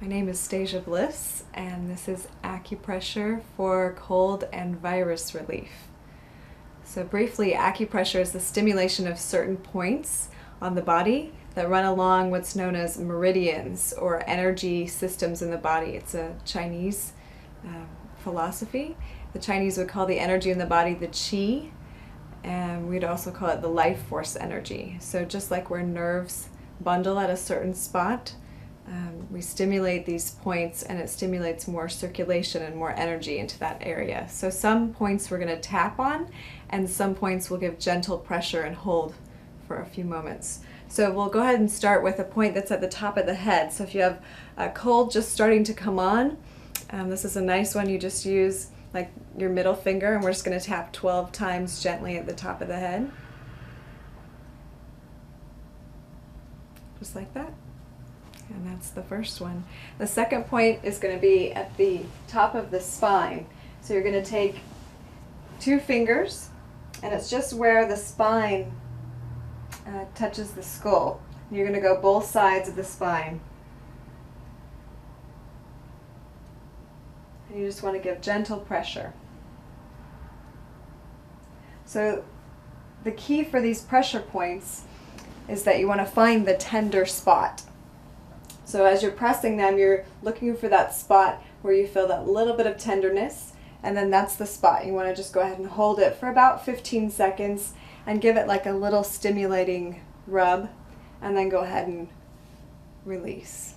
My name is Stasia Bliss, and this is acupressure for cold and virus relief. So briefly, acupressure is the stimulation of certain points on the body that run along what's known as meridians or energy systems in the body. It's a Chinese philosophy. The Chinese would call the energy in the body the qi, and we'd also call it the life force energy. So just like where nerves bundle at a certain spot, we stimulate these points and it stimulates more circulation and more energy into that area. So some points we're going to tap on and some points we'll give gentle pressure and hold for a few moments. So we'll go ahead and start with a point that's at the top of the head. So if you have a cold just starting to come on, this is a nice one. You just use like your middle finger, and we're just going to tap 12 times gently at the top of the head. Just like that. And that's the first one. The second point is going to be at the top of the spine. So you're going to take 2 fingers, and it's just where the spine touches the skull. You're going to go both sides of the spine. And you just want to give gentle pressure. So the key for these pressure points is that you want to find the tender spot. So as you're pressing them, you're looking for that spot where you feel that little bit of tenderness, and then that's the spot. You want to just go ahead and hold it for about 15 seconds and give it like a little stimulating rub, and then go ahead and release.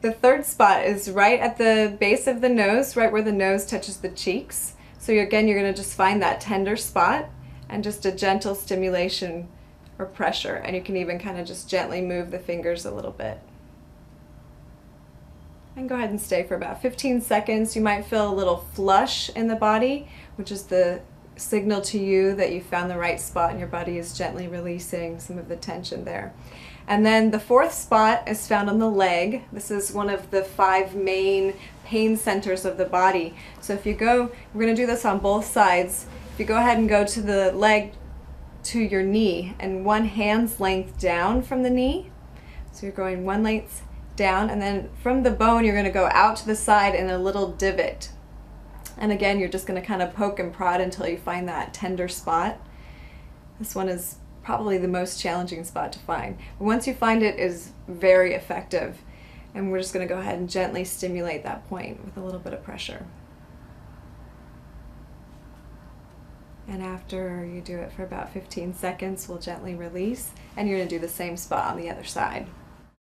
The third spot is right at the base of the nose, right where the nose touches the cheeks. So again, you're going to just find that tender spot and just a gentle stimulation or pressure, and you can even kind of just gently move the fingers a little bit. And go ahead and stay for about 15 seconds. You might feel a little flush in the body, which is the signal to you that you found the right spot and your body is gently releasing some of the tension there. And then the fourth spot is found on the leg. This is one of the 5 main pain centers of the body. So if you go, we're going to do this on both sides. If you go ahead and go to the leg to your knee and 1 hand's length down from the knee. So you're going 1 length down, and then from the bone you're going to go out to the side in a little divot. And again, you're just going to kind of poke and prod until you find that tender spot. This one is probably the most challenging spot to find. But once you find it, is very effective. And we're just going to go ahead and gently stimulate that point with a little bit of pressure. And after you do it for about 15 seconds, we'll gently release, and you're going to do the same spot on the other side.